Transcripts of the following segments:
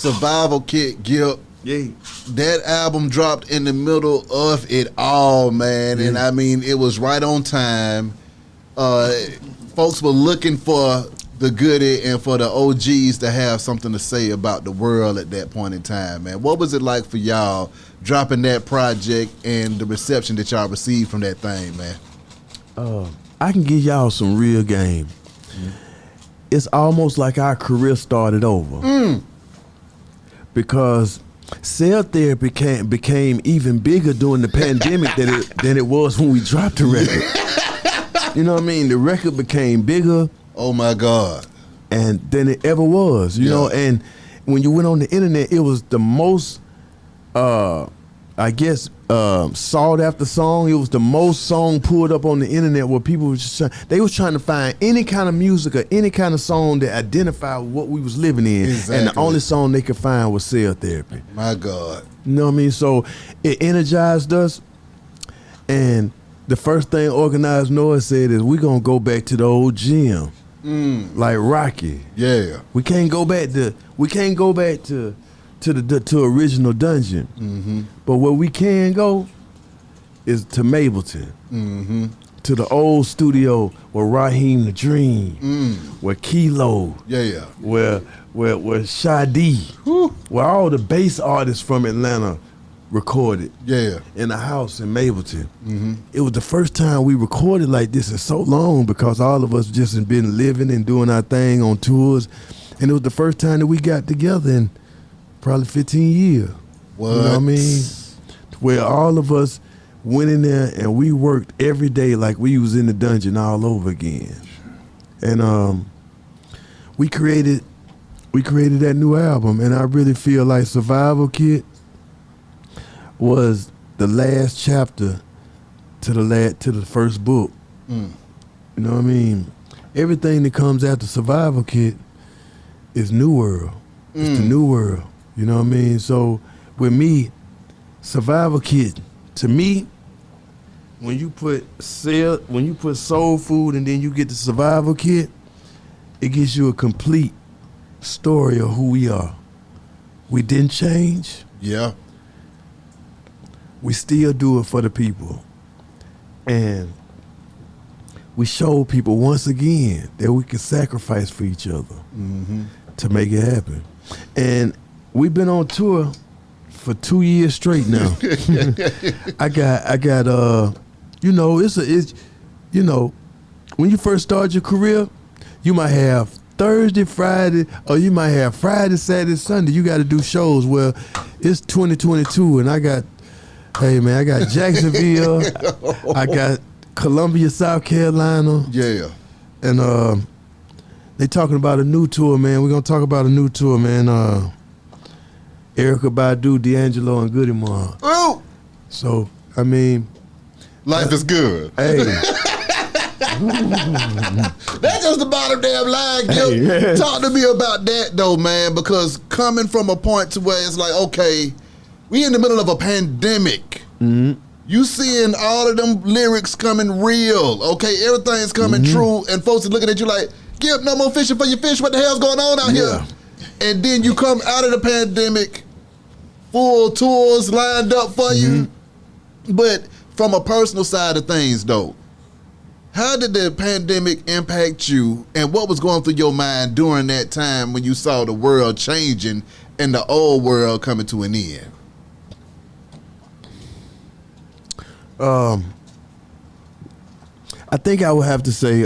Survival Kit, Gipp. Yeah. That album dropped in the middle of it all, man. And I mean, it was right on time. Folks were looking for the goodie and for the OGs to have something to say about the world at that point in time, man. What was it like for y'all dropping that project and the reception that y'all received from that thing, man? I can give y'all some real game. It's almost like our career started over. Because cell therapy became even bigger during the pandemic than it was when we dropped the record. You know what I mean? The record became bigger. Oh my God. And than it ever was, you know. And when you went on the internet, it was the most, I guess, sought after song. It was the most song pulled up on the internet where people were just they was trying to find any kind of music or any kind of song that identified what we was living in. Exactly. And the only song they could find was Cell Therapy. My God. You know what I mean? So it energized us. And the first thing Organized Noise said is, we're going to go back to the old gym. Like Rocky. Yeah. We can't go back to the original dungeon. But where we can go is to Mableton. To the old studio where Raheem the Dream, where Kilo, where Shadi, where all the bass artists from Atlanta recorded in a house in Mableton. It was the first time we recorded like this in so long, because all of us just had been living and doing our thing on tours, and it was the first time that we got together in probably 15 years. What? You know what I mean? Where all of us went in there and we worked every day like we was in the dungeon all over again. And we created that new album, and I really feel like Survival Kit was the last chapter to the first book. You know what I mean? Everything that comes after Survival Kit is New World. It's the New World. You know what I mean? So with me, Survival Kit, to me, when you put soul food and then you get the Survival Kit, it gives you a complete story of who we are. We didn't change. Yeah. We still do it for the people. And we show people once again that we can sacrifice for each other to make it happen. And we've been on tour for 2 years straight now. I got you know, it's you know, when you first start your career, you might have Thursday, Friday, or you might have Friday, Saturday, Sunday. You got to do shows. Well, it's 2022 and I got Jacksonville, I got Columbia, South Carolina. Yeah. And they talking about a new tour, man. We're going to talk about a new tour, man. Erykah Badu, D'Angelo, and Goody Moore. Oh! So, I mean... Life is good. Hey. That's just the bottom damn line, Gipp. Hey. Talk to me about that, though, man, because coming from a point to where it's like, okay, we in the middle of a pandemic. You seeing all of them lyrics coming real, okay? Everything's coming true, and folks are looking at you like, Gipp, no more fishing for your fish. What the hell's going on out here? And then you come out of the pandemic, full tours lined up for you. But from a personal side of things, though, how did the pandemic impact you, and what was going through your mind during that time when you saw the world changing and the old world coming to an end? I think I would have to say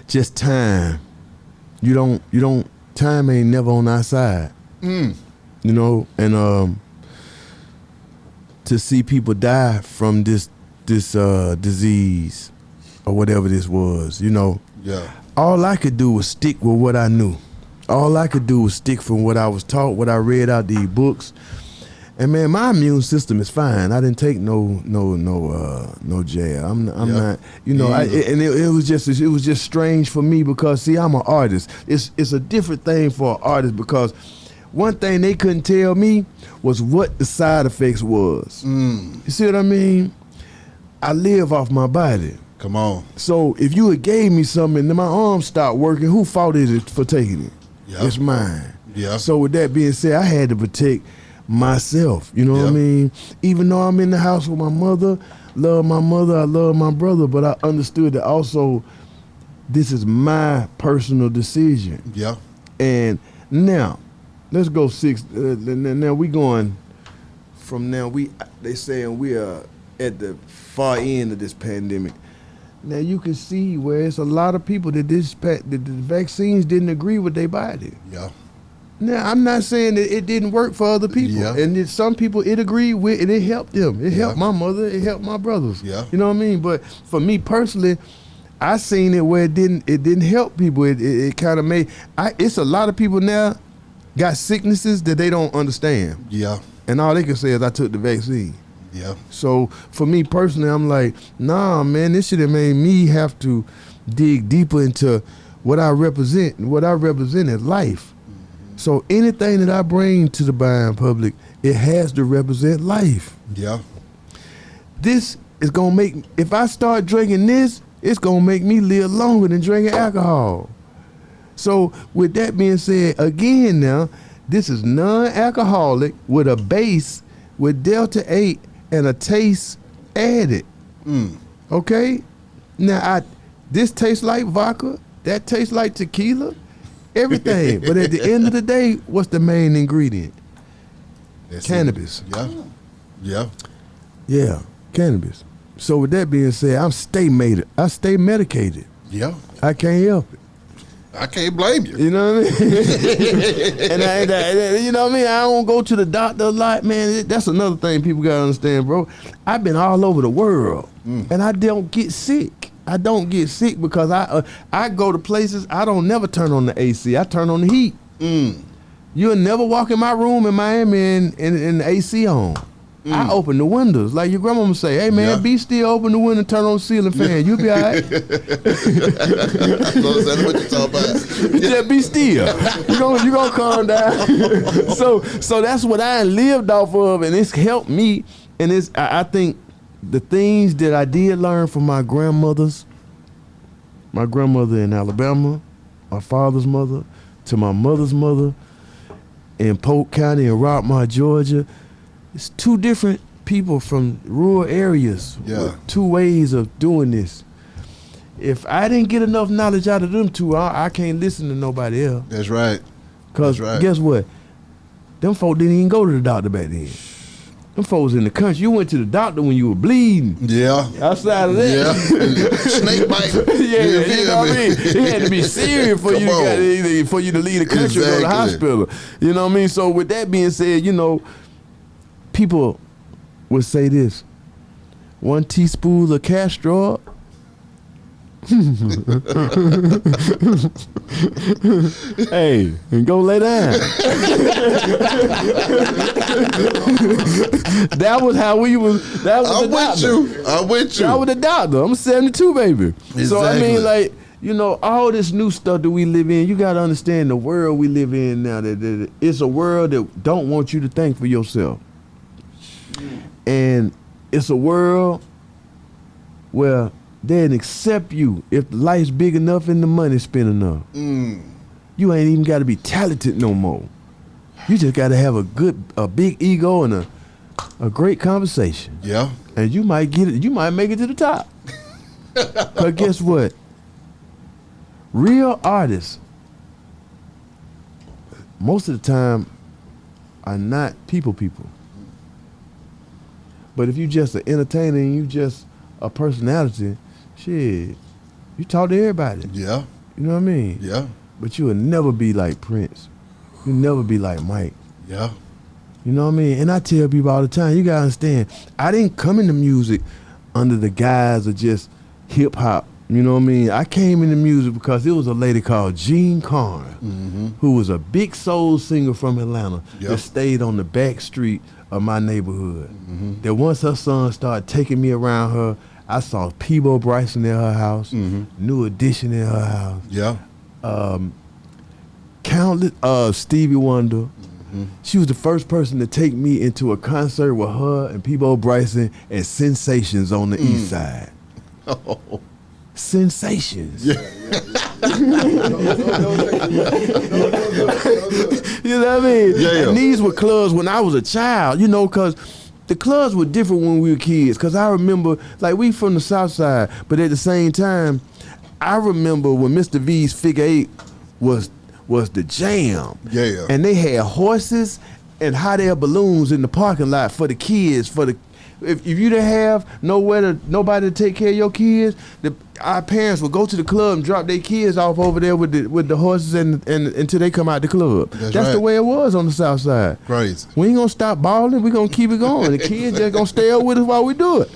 just time. You don't time ain't never on our side. You know, and to see people die from this disease or whatever this was, you know. Yeah. All I could do was stick with what I knew. All I could do was stick from what I was taught, what I read out these books. And man, my immune system is fine. I didn't take no jab. I'm not, you know. It was just strange for me because see, I'm an artist. It's a different thing for an artist because one thing they couldn't tell me was what the side effects was. You see what I mean? I live off my body. Come on. So if you had gave me something and then my arm stopped working, who fault is it for taking it? Yeah. It's mine. Yeah. So with that being said, I had to protect myself. You know what I Yeah. mean? Even though I'm in the house with my mother, I love my brother, but I understood that also this is my personal decision. Yeah. And now, let's go now we going from now. They saying we are at the far end of this pandemic. Now you can see where it's a lot of people that that the vaccines didn't agree with their body. Yeah. Now I'm not saying that it didn't work for other people, Yeah. and some people it agreed with, and it helped them. It Yeah. helped my mother. It helped my brothers. Yeah. You know what I mean? But for me personally, I seen it where it didn't help people. It kind of made. It's a lot of people now got sicknesses that they don't understand, Yeah. and all they can say is I took the vaccine. Yeah. So for me personally, I'm like, nah, man, this should have made me have to dig deeper into what I represent. And what I represent is life. So anything that I bring to the buying public, it has to represent life. Yeah. This is gonna make, if I start drinking this, it's gonna make me live longer than drinking alcohol. So with that being said, again now, this is non-alcoholic with a base with Delta 8 and a taste added. Okay? Now this tastes like vodka, that tastes like tequila, everything. But at the end of the day, what's the main ingredient? That's Cannabis. it. Yeah. Yeah. Yeah, cannabis. So with that being said, I stay medicated. Yeah. I can't help it. I can't blame you. You know what I mean? and you know what I mean? I don't go to the doctor a lot, man. That's another thing people gotta understand, bro. I've been all over the world, and I don't get sick. I don't get sick because I go to places, I don't never turn on the AC. I turn on the heat. You'll never walk in my room in Miami and the AC on. I open the windows. Like your grandmama say, hey man, Yeah. be still, open the window, turn on the ceiling fan. You'll be all right. That's what you talking about. Just be still. You gonna calm down. so that's what I lived off of, and it's helped me. And I think the things that I did learn from my grandmother in Alabama, my father's mother, to my mother's mother in Polk County in Rockmart, Georgia. It's two different people from rural areas with two ways of doing this. If I didn't get enough knowledge out of them two, I can't listen to nobody else. That's right. Because guess what? Them folk didn't even go to the doctor back then. Them folks in the country, you went to the doctor when you were bleeding. Yeah. Outside of that. Yeah. Snake bite. You know what I mean? It had to be serious for you to leave the country or go to the hospital. You know what I mean? So with that being said, you know, people would say this: 1 teaspoon of castor oil. Hey, and go lay down. That was how we was. That was the doctor. I'm with you. That was the doctor. I'm 72, baby. Exactly. So I mean, like, you know, all this new stuff that we live in, you got to understand the world we live in now. That it's a world that don't want you to think for yourself. And it's a world where they'll accept you if the life's big enough and the money's spent enough. You ain't even got to be talented no more. You just got to have a big ego and a great conversation. Yeah. And you might get it. You might make it to the top. But guess what? Real artists, most of the time, are not people. But if you just an entertainer and you just a personality, shit, you talk to everybody. Yeah. You know what I mean? Yeah. But you will never be like Prince. You'll never be like Mike. Yeah. You know what I mean? And I tell people all the time, you gotta understand, I didn't come into music under the guise of just hip hop. You know what I mean? I came into music because there was a lady called Jean Carn, who was a big soul singer from Atlanta that stayed on the back street of my neighborhood. That once her son started taking me around her, I saw Peebo Bryson in her house, New Edition in her house. Yeah. Countless Stevie Wonder. She was the first person to take me into a concert with her and Peebo Bryson and Sensations on the East Side. sensations. You know what I mean? Yeah. And these were clubs when I was a child, you know, because the clubs were different when we were kids. Because I remember, like, we from the South Side, but at the same time, I remember when Mr. V's Figure 8 was the jam. Yeah. And they had horses and hot air balloons in the parking lot for the kids, if you didn't have nobody to take care of your kids, our parents would go to the club and drop their kids off over there with the horses and until they come out the club. That's right. the way it was on the South Side. Crazy. We ain't gonna stop balling. We gonna keep it going. The kids just gonna stay up with us while we do it.